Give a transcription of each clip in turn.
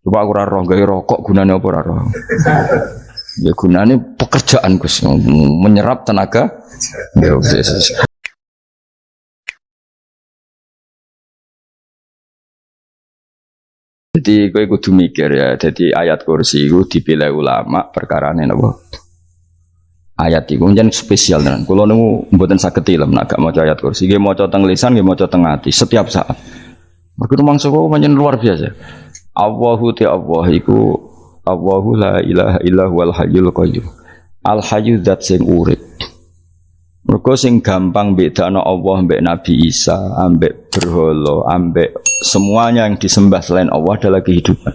Coba aku ora roh gawe rokok gunane apa ora roh. Ya gunane pekerjaan Gus, menyerap tenaga. Ya wis. Jadi kowe kudu mikir ya, jadi ayat kursi itu dipilih ulama perkarane napa? Ayat iku njen spesial tenan. Kula niku mboten saged ilem nek gak maca ayat kursi. Nggih maca teng lisan, nggih maca teng ati setiap saat. Mergo mangsa kok pancen luar biasa. Allahu ta Allah iku Allahu la ilaha illa huwal hayyul qayyum. Al hayyu zat sing urip. Mergo sing gampang bedakno Allah mbek Nabi Isa, ambek berhala, ambek semuanya yang disembah selain Allah adalah kehidupan.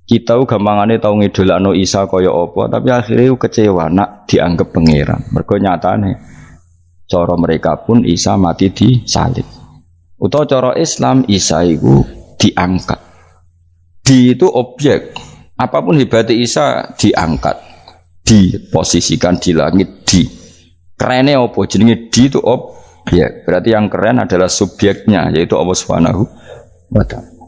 Kita gampangane tau ngidolakno Isa kaya apa, tapi akhirnya kecewa nak dianggap pangeran. Mergo nyatane cara mereka pun Isa mati disalib. Utawa cara Islam Isa iku diangkat. Di itu objek. Apapun hebatnya Isa diangkat, diposisikan di langit di. Kerennya apa? Jenenge di itu objek. Berarti yang keren adalah subjeknya, yaitu Allah Subhanahu wa ta'ala.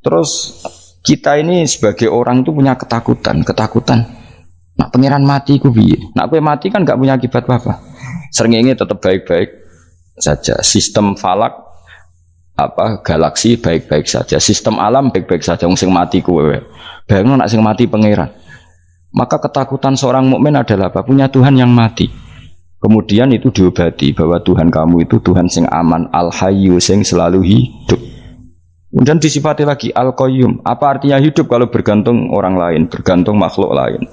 Terus kita ini sebagai orang itu punya ketakutan. Nak pangeran mati ku piye? Nak kowe mati kan gak punya akibat apa-apa. Srengenge tetap baik-baik saja. Sistem falak galaksi baik-baik saja. Sistem alam baik-baik saja. Wong sing mati kowe. Bayangno nak sing mati pangeran. Maka ketakutan seorang mukmin adalah apa? Punya Tuhan yang mati. Kemudian itu diobati bahwa Tuhan kamu itu Tuhan sing aman, al-hayyu sing selalu hidup. Kemudian disifati lagi al-qayyum. Apa artinya hidup kalau bergantung orang lain, bergantung makhluk lain?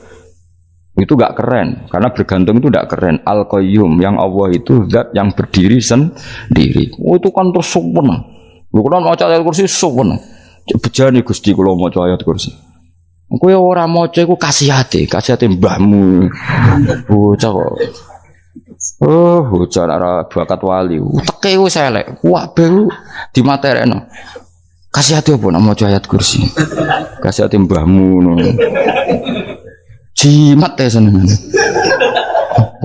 Itu gak keren, karena bergantung itu gak keren. Al-qayyum, yang Allah itu zat yang berdiri sendiri. Oh, itu kan terus sempurna. Lu kan maca ayat kursi sempurna. Bejane Gusti kula maca ayat kursi. Kowe ora maca iku kasihate mbahmu. Bocah kok. Oh, bocah ora bakat wali. Teke wis elek. Kabeh dimaterekno. Kasihate apa nek maca ayat kursi? Kasihate mbahmu ngono. Jimat ya seneng.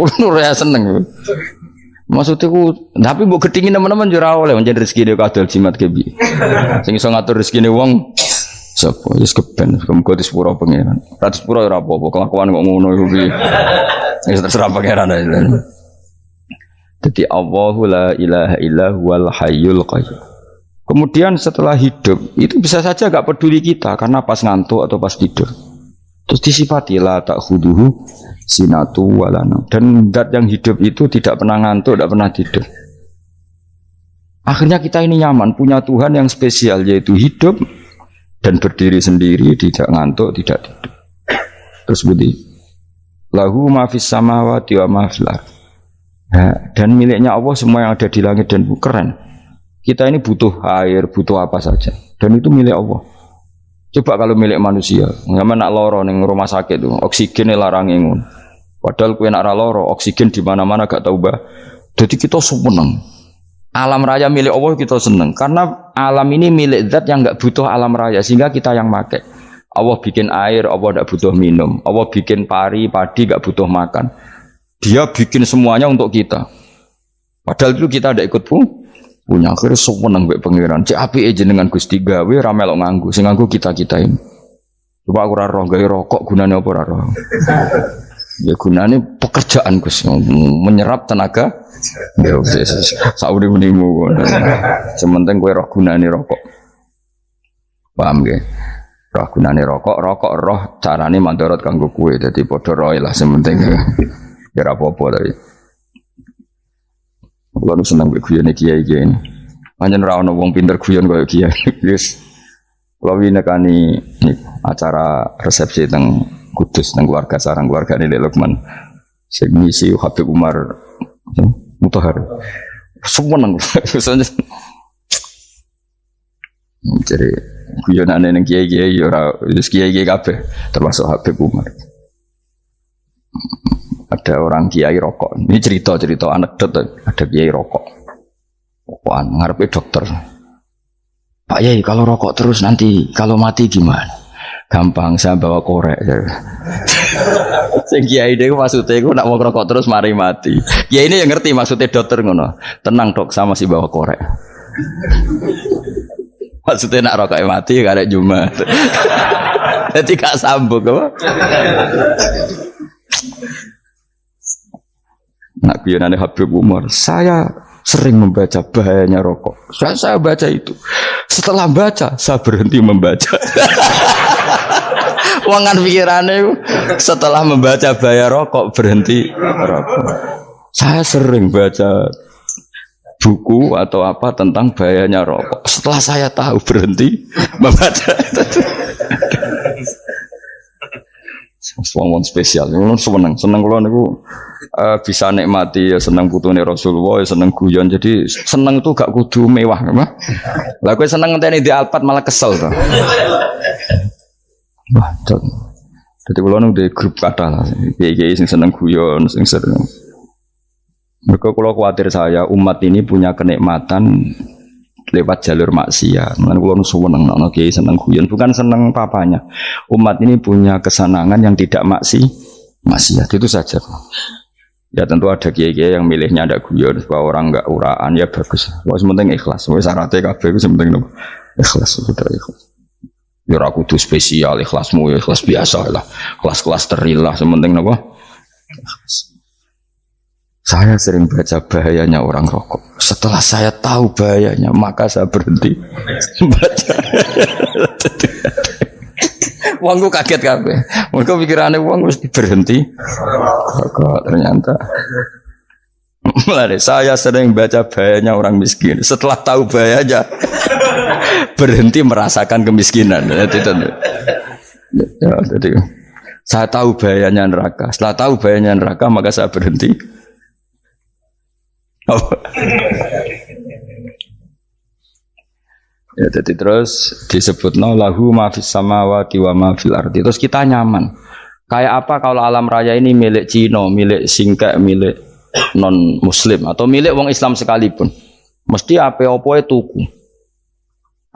Ora seneng. Maksudnya tapi mbok gedhingi teman-teman yo ora oleh njen rezeki dhewe kadal jimat ke piye. Sing iso ngatur rezekine wong sapa wis keben muga disepuro pangeran. Ra disepuro ora apa-apa, kelakuan kok ngono iku piye. Wis terserah pangeran ae. Jadi Allahu la ilaha illa huwal hayyul qayyum. Kemudian setelah hidup itu bisa saja enggak peduli kita karena pas ngantuk atau pas tidur. Terus disifati la ta'khuduhu sinatu wala naum. Dan zat yang hidup itu tidak pernah ngantuk, tidak pernah tidur. Akhirnya kita ini nyaman punya Tuhan yang spesial yaitu hidup dan berdiri sendiri, tidak ngantuk, tidak tidur. Terus budi lahu ma fis samawati wa ma fil ardh. Dan miliknya Allah semua yang ada di langit dan bumi. Keren. Kita ini butuh air, butuh apa saja, dan itu milik Allah. Coba kalau milik manusia, nggak nak loro neng rumah sakit tuh, oksigennya larang ingun. Padahal kue nak loro, oksigen di mana-mana gak tahu bah. Jadi kita seneng. Alam raya milik Allah kita seneng, karena alam ini milik zat yang nggak butuh alam raya, sehingga kita yang pakai. Allah bikin air, Allah tidak butuh minum. Allah bikin padi nggak butuh makan. Dia bikin semuanya untuk kita. Padahal itu kita tidak ikut punya. Akhirnya seneng mbek pangeran. Cek apike jenengan Gusti gawe ra melok nganggo. Sing nganggo kita-kita ini. Coba aku ora roh gawe rokok gunane apa ora roh. Ya gunane pekerjaan Gus, menyerap tenaga. Ya wis sauri menimu. Sementing kowe roh gunane rokok. Paham nggih? Roh gunane rokok roh carane mandorot kanggo kowe. Dadi padha roe lah sementing. Ya ora apa-apa tapi. Kulo seneng mbek guyone kiai-kiai ini. Pancen ora ono wong pinter guyon kaya kiai. Wis. Kulo winekani acara resepsi teng Kudus teng keluarga sarang keluargane Lek Lukman. Sing ngisi Habib Umar Mutahar. Seneng. Jadi guyonane ning kiai-kiai ora wis kiai-kiai kabeh termasuk Habib Umar. Ada orang kiai rokok. Ini cerita anekdot. Ada kiai rokok. Rokokan ngarepe dokter. Pak Yai, kalau rokok terus nanti kalau mati gimana? Gampang, saya bawa korek. Sing kiai dhewe maksudnya iku nak mau rokok terus mari mati. Kiai ini yang ngerti maksudnya dokter ngono. Tenang dok, sama si bawa korek. Maksudnya nak rokok mati gak ada Jumat. Jadi gak sambung apa? Nak guyonane Habib Umar, saya sering membaca bahayanya rokok. Saya baca itu. Setelah baca, saya berhenti membaca. Wangan pikirannya setelah membaca bahaya rokok berhenti rokok. Saya sering baca buku atau apa tentang bahayanya rokok. Setelah saya tahu berhenti membaca. Wong spesial, seneng kalau niku bisa nikmati ya seneng putune Rasulullah, ya seneng guyon. Jadi seneng itu gak kudu mewah, mah. Lah kowe seneng ngenteni di Alphard malah kesel to. Wah, jadi kalau nung di grup kata lah, kiai sing seneng guyon, sing sering. Mereka kalau khawatir saya umat ini punya kenikmatan lewat jalur maksiat. Mulane kula seneng nek kiai seneng guyon, bukan seneng papanya. Umat ini punya kesenangan yang tidak maksiat itu saja. Ya tentu ada kiai-kiai yang milihnya ada guyon supaya orang enggak uraan ya bagus. Wis penting ikhlas. Wis syaratnya kabeh iku penting ikhlas sudah ikhlas. Ya ora kudu spesial ikhlasmu ya ikhlas biasa lah. Kelas-kelas terilah sementing napa? Saya sering baca bahayanya orang rokok. Setelah saya tahu bahayanya, maka saya berhenti baca. Wongku kaget kabeh. Mergo pikirane wong wis berhenti rokok ternyata. Mulai saya sering baca bahayanya orang miskin. Setelah tahu bahayanya, berhenti merasakan kemiskinan. Jadi, saya tahu bahayanya neraka. Setelah tahu bahayanya neraka, maka saya berhenti. Ya, jadi terus disebut lahu ma fis samawati wa ma fil ardi. Terus kita nyaman. Kayak apa kalau alam raya ini milik Cina, milik Singkek, milik non Muslim atau milik wong Islam sekalipun. Mesti apa-apa tuku.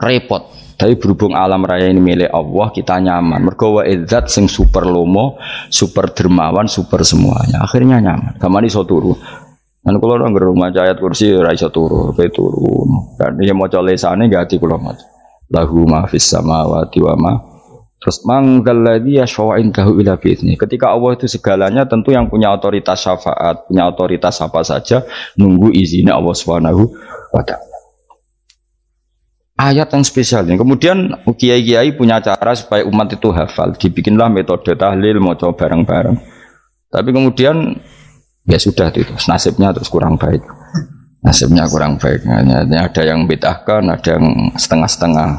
Repot. Tapi berhubung alam raya ini milik Allah, kita nyaman. Mergo wa izzat sing super lomo, super dermawan, super semuanya. Akhirnya nyaman. Gamane iso turu. Kan kula nang rumah ayat kursi ora iso turu, pe turu. Kan ya maca lesane gati kula maca. Lahu ma fis samawati wa ma. Terus manggal ladzi yashfa'u indahu ila bi'izni. Ketika Allah itu segalanya tentu yang punya otoritas syafaat, punya otoritas apa saja nunggu izinnya Allah Subhanahu wa taala. Ayat yang spesial ini. Kemudian kiai-kiai punya cara supaya umat itu hafal. Dibikinlah metode tahlil maca bareng-bareng. Tapi kemudian ya sudah itu nasibnya terus kurang baik. Nasibnya kurang baik. Ada yang bid'ahkan, ada yang setengah-setengah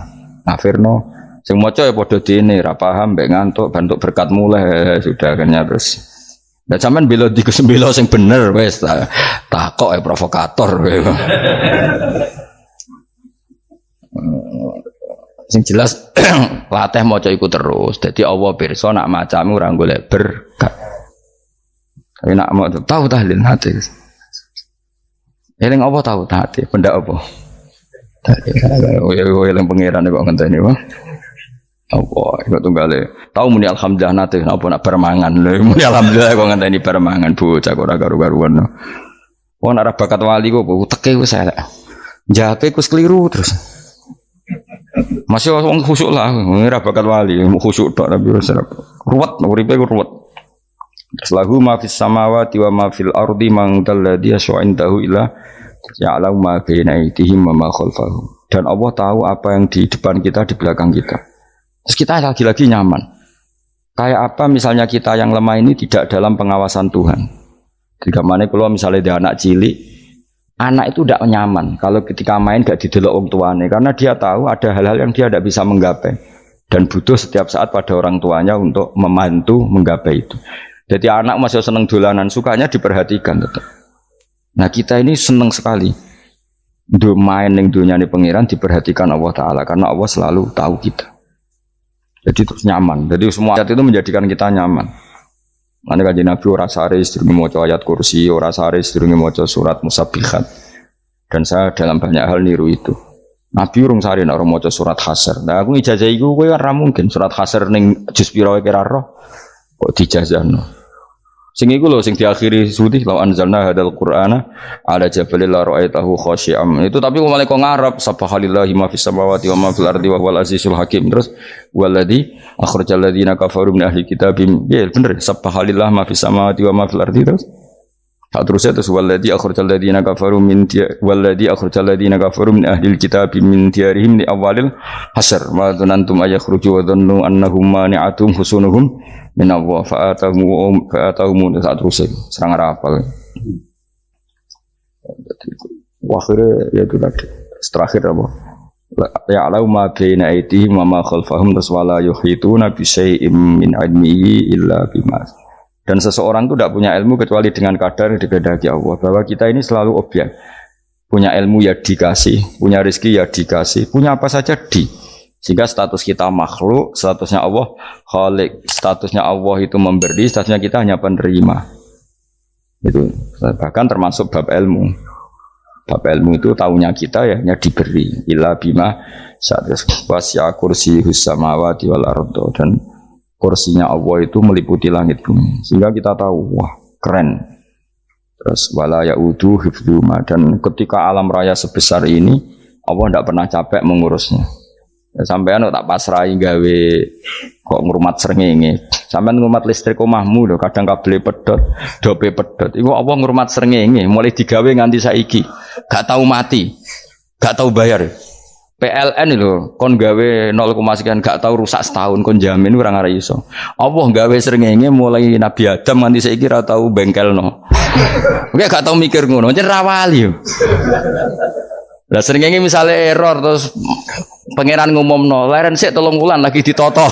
ngafirno. Sing maca ya padha dene ra paham mbek ngantuk bantuk berkat mulai sudah akhirnya terus. Lah sampean bela dikesembelo sing bener wis takok provokator. Sing jelas latih maca iku terus. Dadi Allah pirsa nak macamu ora golek berkat. Tapi nak mau tahu tahlil hati. Eling apa tahu hati? Benda apa? Eling pangeran kok ngenteni wae. Allah, itu tunggale. Tahu muni alhamdulillah nate apa nak permangan lho. Muni alhamdulillah kok ngenteni permangan bocah ora karu-karuan. Wong nek bakat wali kok teke wis elek. Jape wis keliru terus. Masih wong khusuk lah, ora bakat wali, khusuk tok tapi wis ruwet, uripe ruwet. Lahu ma fis samawati wa ma fil ardi man dalladhi yash'indahu ila ya'lamu ma baina aydihim wa ma khalfahum. Dan Allah tahu apa yang di depan kita, di belakang kita. Terus kita lagi-lagi nyaman. Kayak apa misalnya kita yang lemah ini tidak dalam pengawasan Tuhan. Jika mana kalau misalnya dia anak cilik, anak itu tidak nyaman kalau ketika main gak didelok orang tuanya, karena dia tahu ada hal-hal yang dia tidak bisa menggapai dan butuh setiap saat pada orang tuanya untuk membantu menggapai itu. Jadi anak masih seneng dolanan, sukanya diperhatikan tetap. Nah kita ini seneng sekali main yang dunia ini pengiran diperhatikan Allah Ta'ala, karena Allah selalu tahu kita. Jadi terus nyaman. Jadi semua ayat itu menjadikan kita nyaman. Nanti kajian Nabi ora sare sedurunge maca ayat kursi, ora sare sedurunge maca surat musabbihat. Dan saya dalam banyak hal niru itu. Nabi urung sare nek ora maca surat Hasyr. Nah aku ijazah iku kowe ora mungkin surat Hasyr ning juz pira kira roh kok dijazahno. Sing iku lho sing diakhiri suti law anzalna hadal qur'ana ala jabalil la ra'aitahu khashi'am. Itu tapi mulai kok ngarep subhanallahi ma fis samawati wa ma fil ardi wa huwal azizul hakim. Terus waladzi akhrajal ladzina kafaru min ahli kitabim. Ya bener subhanallahi ma fis samawati wa ma fil ardi terus. Tak terusnya terus waladzi akhrajal ladzina kafaru min ahli kitabim min diyarihim li awalil hasr. Ma dzanantum ayakhruju wa dhannu annahum mani'atum husunuhum min Allah fa'atahum saat rusik serang rapal. Akhirnya ya itu tadi terakhir apa? Ya'lamu ma baina aydihim wa ma khalfahum wala yuhituna bi syai'in min 'ilmihi illa bima. Dan seseorang itu tidak punya ilmu kecuali dengan kadar dikehendaki Allah. Bahwa kita ini selalu objek. Punya ilmu ya dikasih, punya rezeki ya dikasih, punya apa saja Sehingga status kita makhluk, statusnya Allah khalik, statusnya Allah itu memberi, statusnya kita hanya penerima. Itu bahkan termasuk bab ilmu. Bab ilmu itu tahunya kita ya hanya diberi. Illa bima satus wasya kursi samawati wal ardo, dan kursinya Allah itu meliputi langit bumi. Sehingga kita tahu, wah keren. Terus wala yaudu hifdzuma, dan ketika alam raya sebesar ini Allah tidak pernah capek mengurusnya. Sampean tak pasrahi gawe kok ngrumat srengenge. Sampean ngrumat listrik omahmu lho, kadang kabel pedhot, dope pedhot. Iku apa ngrumat srengenge mulai digawe nganti saiki. Gak tahu mati. Gak tahu bayar. PLN lho kon gawe 0, sekian gak tahu rusak setahun kon jamin ora ngara iso. Allah gawe srengenge mulai Nabi Adam nganti saiki ora tahu bengkelno. Oke gak tahu mikir ngono, jen rawali yo. Lah srengenge misale error terus pangeran ngumumno, leren sik 3 wulan lagi ditoto.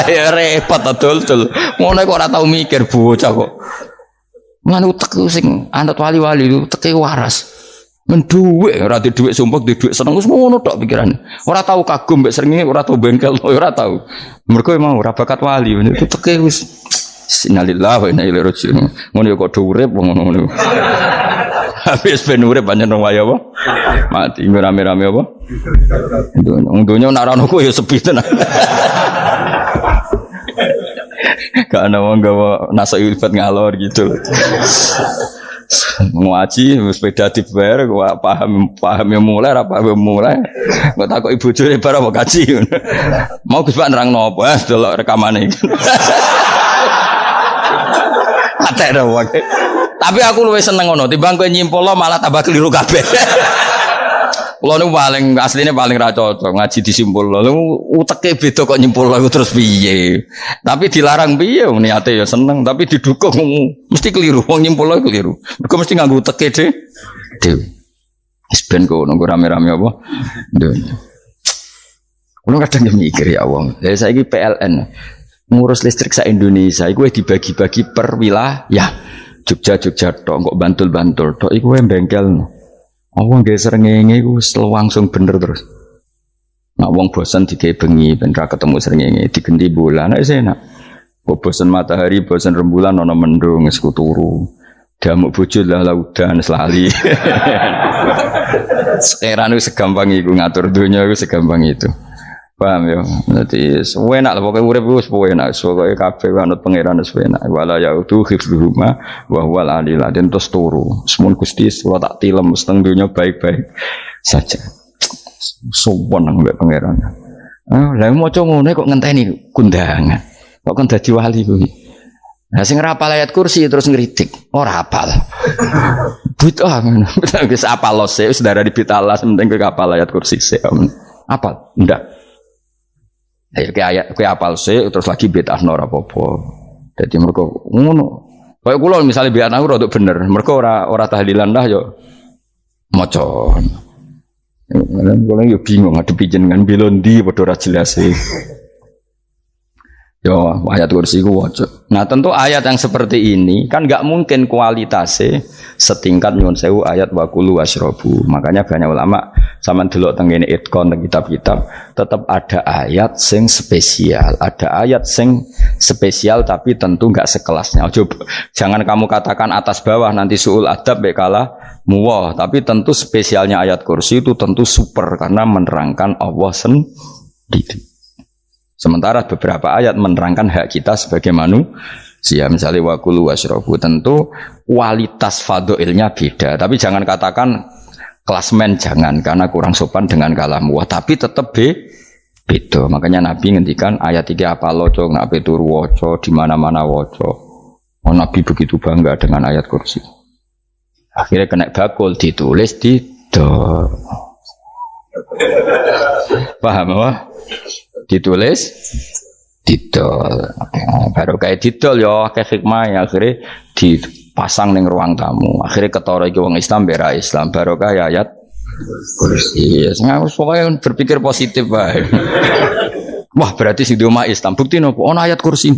Ya repot dol. Ngono kok ora tau mikir bocah kok. Lan utek sing anut wali-wali itu teke waras. Men dhuwit ora di dhuwit sumpek, di dhuwit seneng wis ngono tok pikirane. Ora tau kagum mbek srengenge, ora tau bengkel, ora tau. Mergo emang ora bakat wali, itu teke wis innalillahi wa inna ilaihi raji'un. Ngono ya kok do urip ngono. Habis ben urip pancen waya apa? Mati rame-rame apa? Dunya nak ra ono ku ya sepi tenan. Gak ana wong gawa nasa ilfat ngalor gitu. Ngaji sepeda dibayar paham yang mulai apa yang mulai kok takoki bojone bar apa kaji. Mau Gus Pak nerangno apa? Delok rekamane. Atek ra wae. Tapi aku luwih seneng ngono, timbang kowe nyimpulno malah tambah keliru kabeh. Kulo niku paling asline paling ra cocok ngaji disimpulno. Lha uteke beda kok nyimpulno iku terus piye. Tapi dilarang piye niate ya seneng, tapi didukung mesti keliru. Wong nyimpulno keliru. Mergo mesti nganggo uteke dhewe. Wis ben kono rame-rame apa. Kulo kadang mikir ya wong. Lah saiki PLN ngurus listrik sak Indonesia iku dibagi-bagi per wilayah. Jogja tok kok Bantul tok iku wae bengkel. Wong nggih srengenge iku langsung bener terus. Nek wong bosan digawe bengi ben ra ketemu srengenge digenti bulan nek enak. Kok bosan matahari, bosan rembulan ana mendung wis turu. Damuk bojo lah laudan selali. Sekarang itu segampang iku ngatur dunia iku segampang itu. Paham ya? Jadi enak lah pokoknya urip wis enak. Pokoke kabeh anut pangeran wis enak. Wala yautu hifdzuhuma wa huwal aliyul azim terus turu. Semun Gusti kula tak tilem seteng dunya baik-baik saja. Sowan nang mbek pangeran. Lah maca ngene kok ngenteni kundangan. Kok kan dadi wali kuwi. Nah sing rapal ayat kursi terus ngritik. Ora hafal. Bid'ah ngono. Wis apal lose wis darah dibitalas penting kowe hafal ayat kursi sik. Apal? Ndak. Ayo ke ayat ke apal sih terus lagi bid'ah ora apa-apa. Dadi mergo ngono. Kaya kula misale bid'ah aku rada bener, mergo ora tahlilan dah yo maca. Kula yo bingung ngadepi jenengan belondi padha ora jelas sih. Yo ayat kursi ku waca. Nah tentu ayat yang seperti ini kan enggak mungkin kualitasnya setingkat nyuwun sewu ayat wa kulu wasrobu. Makanya banyak ulama sampean delok teng ngene itqon teng kitab-kitab tetap ada ayat sing spesial, ada ayat sing spesial tapi tentu enggak sekelasnya. Jangan kamu katakan atas bawah nanti suul adab bekala muwah, tapi tentu spesialnya ayat kursi itu tentu super karena menerangkan Allah sendiri. Sementara beberapa ayat menerangkan hak kita sebagai manusia. Sia misalnya wakulu wasrobu, tentu kualitas fadilnya beda. Tapi jangan katakan klasmen, jangan, karena kurang sopan dengan kalam. Wah, tapi tetap beda. Makanya Nabi ngendikan ayat 3 apa loco, ngape turu woco, di mana-mana woco. Oh, Nabi begitu bangga dengan ayat kursi. Akhirnya kena bakul ditulis di do. Paham apa? Ditulis didol. Baru kayak didol ya kayak hikmah ya, akhirnya dipasang ning ruang tamu. Akhirnya ketara iki wong Islam bera Islam baru kayak ayat kursi. Pokoknya berpikir positif bae. Wah, berarti sing di omah Islam bukti nopo ana ayat kursi.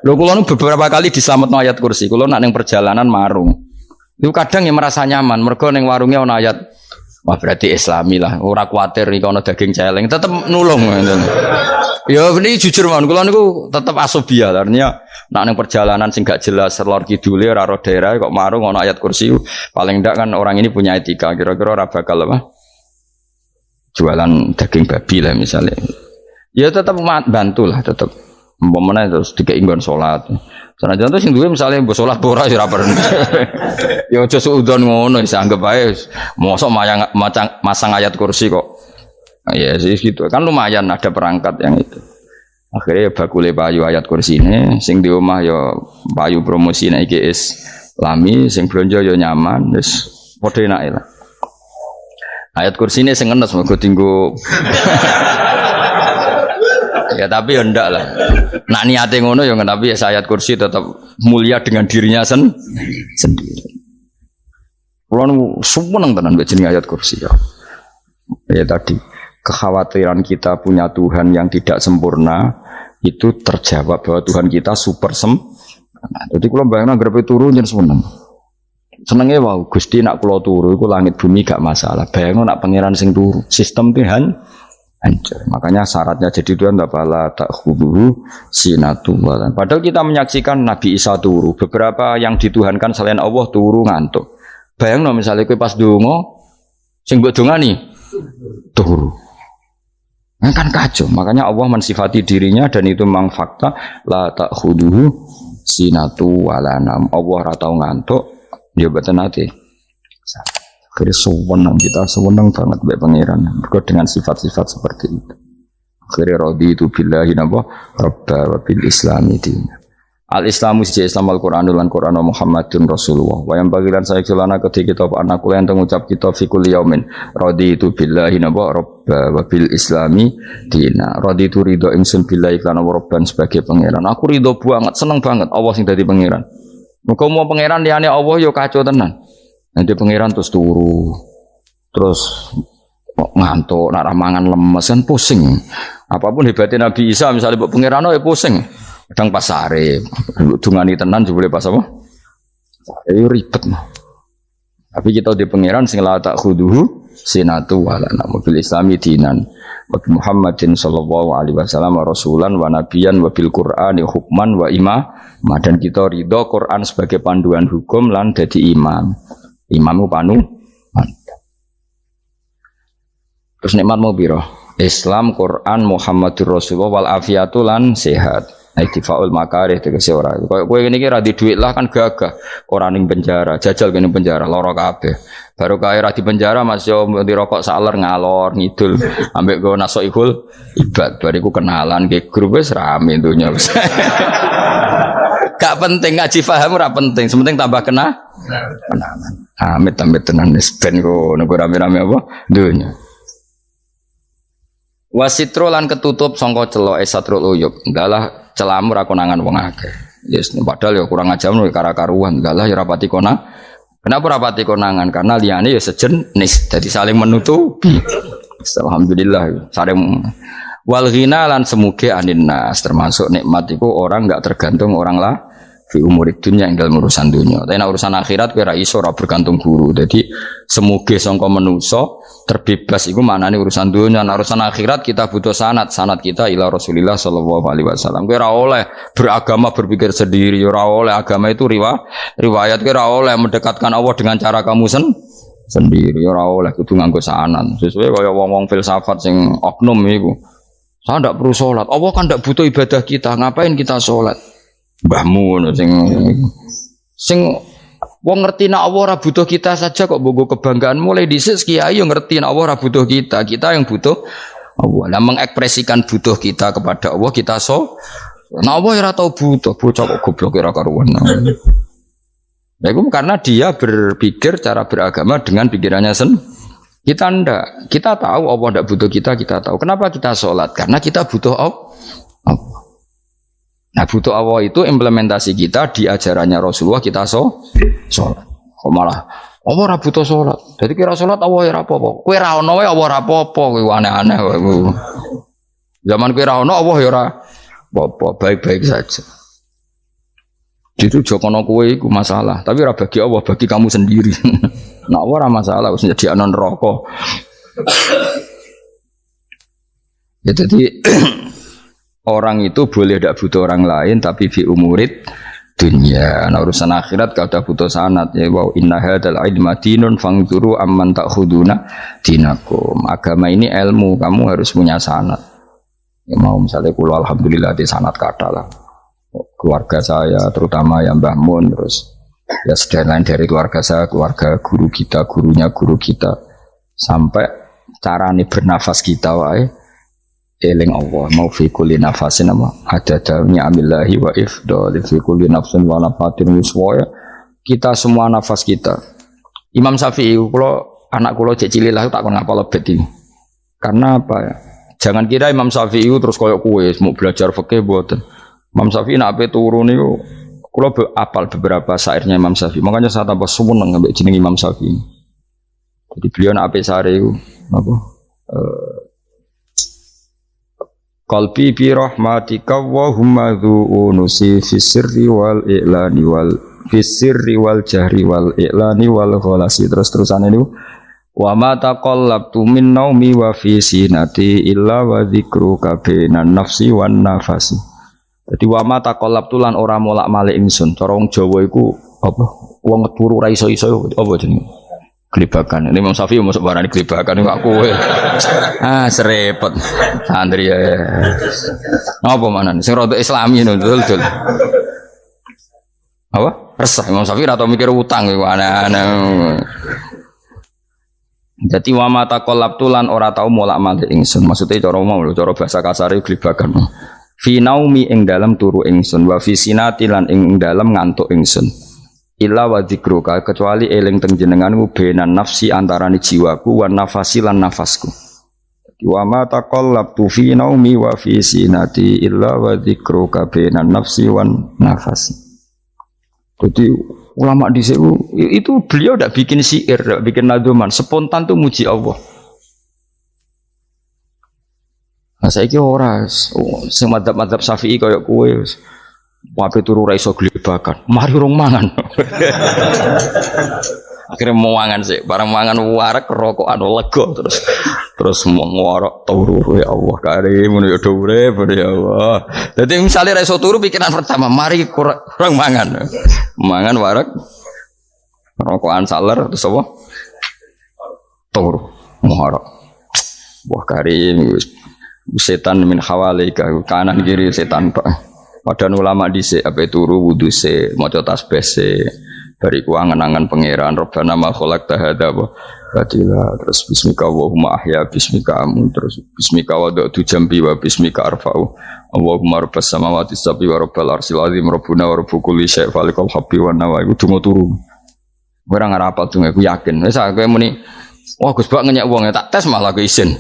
Lho kula beberapa kali diselametno ayat kursi. Kula nak ning perjalanan marung. Itu kadang yang merasa nyaman mergo ning warungnya ana ayat. Wah, berarti Islami lah. Ora kuwatir iki ana daging celeng, tetep nulung. Ya ini jujur mawon, kula niku tetep asobia. Artinya nek ning perjalanan sing gak jelas lor kidule ora ro daerah kok marung ana ayat kursi, paling ndak kan orang ini punya etika. Kira-kira ora bakal apa? Jualan daging babi lah misalnya. Ya tetep bantulah tetep. Umpamane terus dikek nggon salat. Senajan to sing duwe misale mbok salat ora ya ora perlu. Ya aja suudon ngono, wis anggap ae mosok masang ayat kursi kok. Ya sih gitu kan lumayan ada perangkat yang itu. Akhirnya ya bakule payu ayat kursi ini, sing di omah ya payu promosi nek iki Islami, sing blonjo ya nyaman, wis padha enake lah. Ayat kursi ini sing ngenes mergo dinggo. Ya tapi ya ndak lah. Nak niate ngono ya tapi ya ayat kursi tetap mulia dengan dirinya sendiri. Kulo nu seneng tenan mbek jeneng ayat kursi ya. Ya tadi kekhawatiran kita punya Tuhan yang tidak sempurna itu terjawab bahwa Tuhan kita super sempurna. Jadi kalau bayangkan grepe turu jen seneng. Senenge wow Gusti nak kula turu iku langit bumi gak masalah. Bayangno nak pangeran sing turu, sistem Tuhan hancur. Makanya syaratnya jadi Tuhan la ta'khudhu sinatu wa. Padahal kita menyaksikan Nabi Isa turu, beberapa yang dituhankan selain Allah turu ngantuk. Bayangno misalnya kowe pas donga sing mbok dongani turu. Kan kacau, makanya Allah mensifati dirinya dan itu memang fakta la ta'khudhu sinatu wala nam. Allah ora tau ngantuk, ya boten ate. Akhirnya sewenang kita sewenang banget mbek pangeran. Mergo dengan sifat-sifat seperti itu. Akhirnya raditu billahi nabah rabba wa bil islami dina. Al-Islamu siji Islam Al-Qur'anul lan Qur'an Muhammadun Rasulullah. Wa yang bagilan saya celana ketika kita anak kula enten ngucap kita fi kulli yaumin raditu billahi nabah rabba wa bil islami dina. Raditu ridho ingsun billahi kana rabban sebagai pangeran. Aku ridho banget, seneng banget Allah sing dadi pangeran. Muga mau pangeran liyane Allah yo kacau tenan. Nanti pangeran terus turu. Terus ngantuk, nak mangan lemes kan pusing. Apapun hebatnya Nabi Isa misalnya buat pangeran ya pusing. Kadang pas sare, dungani tenan jebule pas apa? Sare ribet mah. Tapi kita di pangeran sing la ta'khudhu sinatu wala nabil islami dinan. Wa Muhammadin sallallahu alaihi wasallam rasulan wa nabiyan wa bil Qur'ani hukman wa imam. Dan kita ridho Quran sebagai panduan hukum lan dadi imam. Imam ku panutan. Terus nikmatmu piro? Islam, Quran, Muhammadur Rasulullah wal afiatu lan sehat. Iktifaul makarih tegese ora. Kowe ngene iki ra di dhuwit lah kan gagah. Ora ning penjara, jajal kene penjara lara kabeh. Baru kae ra di penjara Mas yo dirokok saler ngalor ngidul ambek go nasoihul ibad. Bariku kenalan ke grup wis rame donya wis. Gak penting ngaji paham ora penting, sementing tambah kenalan. Amit-amit tenan wis ben go nego rame-rame apa donya. Wasitro lan ketutup sangka celok esatrul uyub. Ndalah celamu ra konangan wong akeh. Yes, padahal ya kurang ajar lho kara-karuan. Ndalah ya rapati konang. Kenapa rapati konangan? Karena liyane ya sejenis. Jadi saling menutupi. Alhamdulillah saling wal ghina lan semuge anin nas termasuk nikmat iku orang enggak tergantung orang lah fi umurid dunya ing dalam urusan dunya. Tapi nek urusan akhirat kowe ra iso ora bergantung guru. Jadi semuge sangka manusa terbebas iku maknane urusan dunia. Nah, urusan akhirat kita butuh sanad kita ila Rasulillah sallallahu alaihi wasallam. Kowe ora oleh beragama berpikir sendiri, ora oleh agama itu riwayat kowe ora oleh mendekatkan Allah dengan cara kamu sendiri, ora oleh kudu nganggo sanad. Sesuai kaya wong-wong filsafat sing oknum iku. Saya ndak perlu salat. Allah kan ndak butuh ibadah kita, ngapain kita salat? mbahmu sing wong ngerti nek Allah ora butuh kita saja kok bogo kebanggaan mulai dhisik kiai yo ngerti nek Allah ora butuh kita yang butuh Allah. Lah mengekspresikan butuh kita kepada Allah kita nek Allah ora tau butuh bocah kok goblok ora karuan. Ya itu karena dia berpikir cara beragama dengan pikirannya kita ndak. Kita tahu Allah ndak butuh kita tahu. Kenapa kita sholat? Karena kita butuh Allah. Nah butuh Allah itu implementasi kita di ajarannya Rasulullah kita sholat. Kok malah Allah ora butuh sholat. Jadi kira sholat Allah ora apa-apa. Kowe ra ono wae Allah ora apa-apa. Kowe aneh-aneh kowe. Zaman kowe ra ono Allah ya ora apa-apa, baik-baik saja. Itu jokono kowe iku masalah, tapi ora bagi Allah, bagi kamu sendiri. Nah Allah ora masalah wis jadi anon neraka. Ya jadi orang itu boleh tidak butuh orang lain tapi fi umurid dunia. Nah urusan akhirat kalau butuh sanad ya wow inna hadzal ilma dinun fangzuru amman ta'khuduna dinakum. Agama ini ilmu, kamu harus punya sanad. Ya mau misalnya kula alhamdulillah di sanad kata lah. Keluarga saya terutama yang Mbah Mun terus ya sedaya lain dari keluarga saya, keluarga guru kita, gurunya guru kita sampai carane bernafas kita wae eling Allah mau fi kulli nafasin ada dami amillahi wa ifdal fi kulli nafsin wa nafatin wiswaya kita semua nafas kita. Imam Syafi'i kalau anak kula cek cilik lah tak kon ngapal lebet iki. Karena apa ya? Jangan kira Imam Syafi'i terus koyo kowe mau belajar fikih mboten. Imam Syafi'i nek ape turu niku kula apal beberapa syairnya Imam Syafi'i. Makanya saya tambah seneng ambek jeneng Imam Syafi'i. Jadi beliau nek ape sare iku napa qalbi bi rahmatika wa humma dzu'unusi fi sirri wal i'lani wal fi sirri wal jahri wal i'lani wal khalasi terus-terusane niku wa ma taqallabtu min naumi wa fi sinati illa wa dzikruka bainan nafsi wan nafasi. Jadi wa ma taqallabtu lan ora molak-malik ingsun. Cara wong Jawa iku apa wong turu ra iso-iso apa jenenge? Gelibakan. Ini Imam Syafi'i masuk barang gelibakan ini aku. Serepet. Santri ya. Apa mana? Sing rada Islami dul. Apa? Resah Imam Syafi'i atau mikir utang iku aneh-aneh. Jadi wa mata qalabtu lan ora tau molak-malik ingsun. Maksudnya cara mau lho, cara bahasa kasare gelibakan. Fi naumi ing dalem turu ingsun wa fi sinati lan ing dalem ngantuk ingsun. Illa wa dzikruka kecuali eling teng jenenganmu benan nafsi antarane jiwaku wan nafasi lan nafasku. Wa ma taqallabtu fi naumi wa fi sinati illa wa dzikruka benan nafsi wan nafasi. Jadi ulama dhisik itu beliau ndak bikin syair, ndak bikin nadzuman, spontan tuh muji Allah. Nah saiki ora sing madzhab Syafi'i kaya kowe wape turu ra iso glebakan. Mari rong mangan. Akhirnya mau mangan sih, barang mangan warak rokokan lega terus mau ngorok turu ya Allah karim ya urip ya Allah. Jadi misalnya ra iso turu pikiran pertama, mari kurang mangan. Mangan warak rokokan saler terus apa? Turu ngorok. Wah karim setan min hawalika kanan kiri setan Pak. Padahal ulama dhisik ape turu wudu se maca tasbih se bariku angen-angen pangeran Rabbana ma khalaqta hadza batila terus bismika Allahumma ahya bismika amun terus bismika wada'tu jambi wa bismika arfa'u Allahumma rabbas samawati sab'i wa rabbal arsyil azim rabbuna wa rabbu kulli syai' falikal habbi wan nawa iku donga turu ora ngarapal donga aku yakin wis aku muni wah Gus Bak ngenyek wong tak tes malah aku isin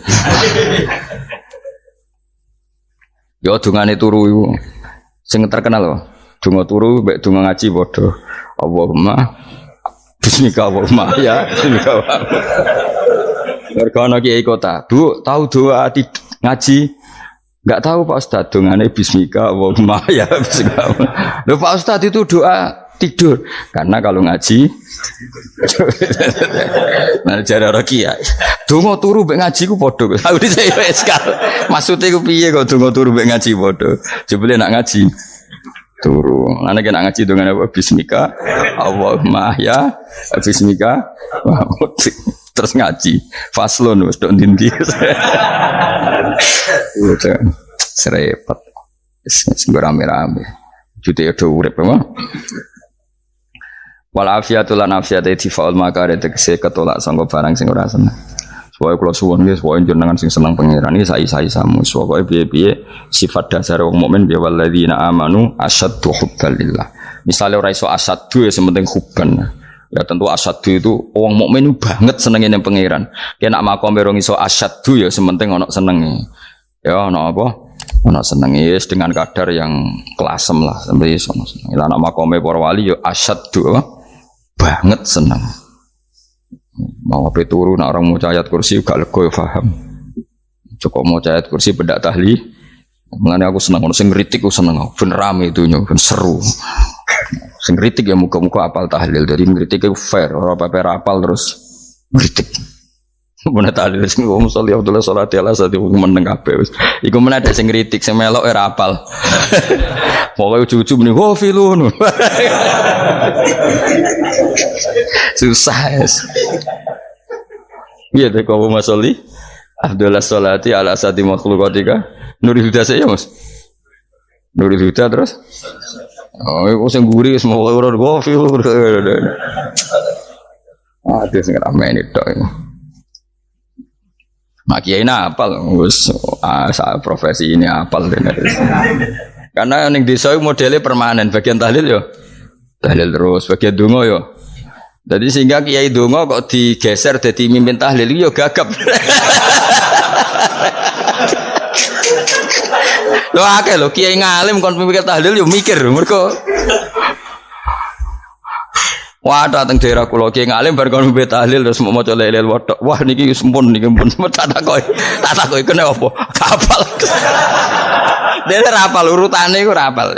yo dungane turu iku sing terkenal loh, donga turu, mbek donga ngaji padha. Allahumma bismika Allahumma ya bismika. Mergo ana kiai kota, Bu, tahu doa ngaji? Enggak tahu Pak Ustaz, dongane bismika Allahumma ya bismika. Loh Pak Ustaz itu doa tidur. Karena kalau ngaji nah jare ora kiai. Donga turu mbek ngaji ku padha. Aku dhisik wis kal. Maksude ku piye kok donga turu mbek ngaji padha. Jebule nak ngaji turu. Ana nek nak ngaji dongane apa bismika Allahumma ya bismika terus ngaji. Faslon wis tok ndi-ndi. Udah serepet. Wis rame-rame. jute do urip apa. Wal afiatul lan afiate difaul makare tegese ketolak sangka barang sing ora seneng. Supaya kula suwun nggih supaya jenengan sing seneng pangeran iki sae-saesamu supaya piye-piye sifat dasar wong mukmin ya walladzina amanu asyaddu hubban lillah. Misale ora iso asyaddu ya sementing hubban. Ya tentu asyaddu itu wong mukmin banget senenge ning pangeran. Yen nak makom ora iso asyaddu ya sementing ana senenge. Ya ana apa? Ana senenge wis dengan kadar yang kelasem lah sampai iso seneng. Lah nak makome para wali ya asyaddu banget seneng. Mau apa turu nak orang mau ayat kursi gak lego ya paham. Cukup mau ayat kursi bedak tahli. Mengenai aku senang, sing kritik aku senang. Ben rame itu ben seru. Sing kritik ya muka-muka apal tahlil. Jadi kritik itu fair. Orang apa apal terus kritik. Mana tahlil sing ngomong sholli Abdullah sholati ala sati meneng kabeh wis. Iku meneh ada sing kritik sing melok ora apal. Pokoke ujug-ujug muni wo filun. Susah es. Iya deh kau masoli. Abdullah sholati ala sati makhluqatika. Nurul Huda saya mas. Nurul Huda terus. Oh, aku sing guri wis mau ora wo filun. Ada sing ramai ini tok. Mak kiai apal wis profesi ini apal tenan. Karena ning desa modelnya permanen, bagian tahlil yo tahlil terus, bagian donga yo. Jadi sehingga kiai donga kok digeser dadi mimpin tahlil yo gagap. Lho akeh lho kiai ngalim kon mimpin tahlil yo mikir mergo wah datang daerah kula ki ngalim bar kon mbet tahlil terus maca lelel wedok. Wah niki sempun niki pun tak takoki kene apa? Kapal. Dene ra apal urutane iku ra apal.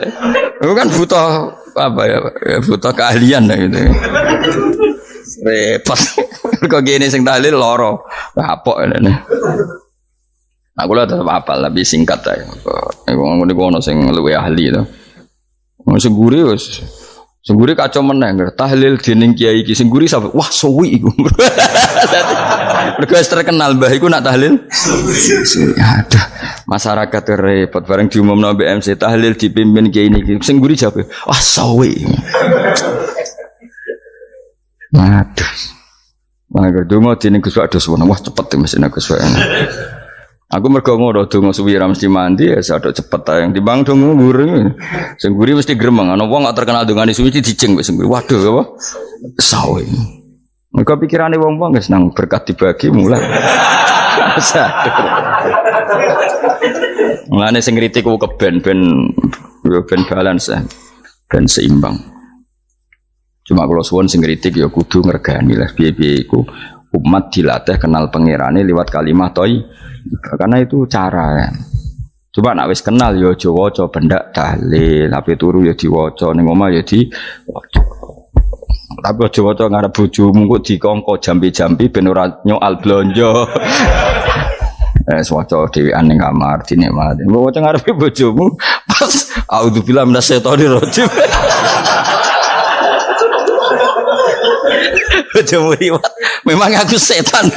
Iku kan butuh apa ya? Butuh keahlian gitu. Repot. Kok gini sing tahlil loro. Kapok ngene. Aku lha tetep apal tapi singkat ae. Iku ngono sing luwih ahli to. Sing guri wis Sengguri kacau meneng, tahlil dening kiai iki sengguri sampai wah suwi iku. Mergo terkenal mbah iku nak tahlil. Aduh, masyarakat repot bareng diumumno BMC tahlil dipimpin kiai niki. Sengguri jabe, wah suwi. Aduh. Mangga donga dening Gus Wados wah cepet mesin Gus Wados. Aku mergo ngono donga suwi ra mesti mandi ya sadok cepet ta yang timbang donga ngurung. Sing nguri mesti gremeng ana wong gak terkenal dongane suwi dijeng wis nguri. Waduh apa? Sawe. Mergo pikirane wong-wong wis nang berkat dibagi mulai. Mulane sing kritik ku keben ben balance ben seimbang. Cuma kalau suwon sing kritik ya kudu ngergani lah piye-piye iku umat dilatih kenal pangerane lewat kalimat toy. Karena itu cara kan. Coba nak wis kenal ya aja waca bendak tahlil, tapi turu ya diwaca ning omah ya diwaca. Tapi aja waca ngarep bojomu kok dikongko jampi-jampi ben ora nyoal blonjo. Waca dhewean ning kamar dinikmati. Mbok waca ngarepe bojomu pas auzubillahi minasyaitonir rajim. Bojomu riwat, memang aku setan.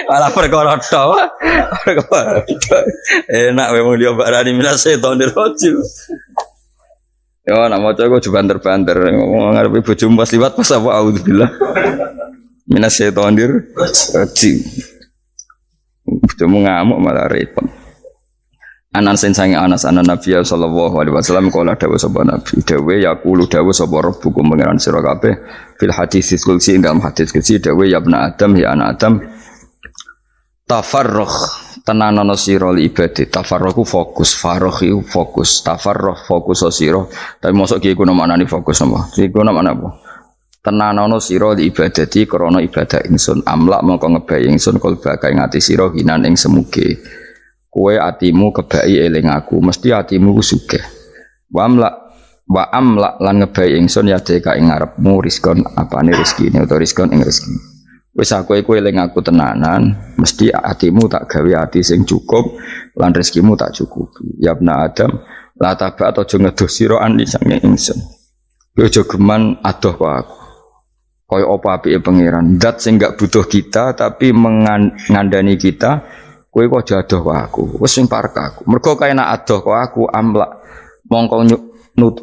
Malah perkara tok. Enak memang dia barani minas setonir rajim. Yo nak maca kok banter-banter ngarepe bojomu pas liwat pas apa auzubillah. Minas setonir rajim. Bojomu ngamuk malah repot. Anas sange Anas anan Nabi sallallahu alaihi wasallam kala dawuh sapa Nabi dawuh yaqulu dawuh sapa rabbukum pangeran sira kabeh fil hadis qudsi dalam hadis qudsi dawuh ya ibna adam ya anak adam tafarrugh tenanono sira li ibadah tafarrugh fokus faragh fokus tafarrugh fokus sira tapi mosok ki iku maknane fokus apa iku maknane apa tenanono sira li ibadati krana ibadah ingsun amlak mongko ngebayi ingsun kalbaka ing ati sira hinan ing semuge kowe atimu kebaki eling aku mesti atimu sugih wa amlak lan ngebayi ingsun ya deka ing ngarepmu rizkon apane rezekine utawa rizkon ing rezeki wis aku eling aku tenanan mesti atimu tak gawe ati sing cukup lan rezekimu tak cukupi ya ibna adam la taba aja ngedoh sira ani sange ingsun kowe aja geman adoh kok aku kaya apa apike pangeran zat sing gak butuh kita tapi mengandani kita kowe kok adoh kok aku. Wis sing parek aku. Mergo kae nek adoh kok aku amlak mongko nut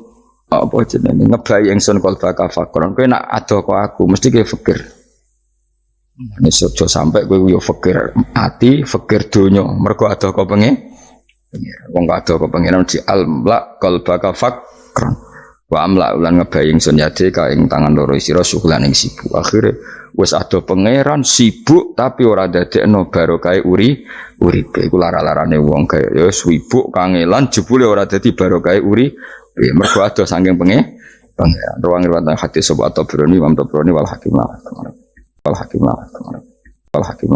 apa jenenge ngebayi ingsun qalbaka fakron. Kowe nek adoh kok aku mesti kowe fikir. Nek aja sampe kowe yo fikir ati, fikir donya. Mergo adoh kok pengen wong adoh kok pengen di amlak qalbaka fakron. Wa amla ulan ngebaying sun yade ka ing tangan loro sira syukulan ing sibuk. Akhire wis ado pangeran sibuk tapi ora dadekno barokah uripe. Iku lara-larane wong kaya ya sibuk kangelan jebule ora dadi barokah uripe. Mergo ado saking pangeran. Ruang riwayat hadis sapa Tabrani, Imam Tabrani wal Hakim. Wal Hakim.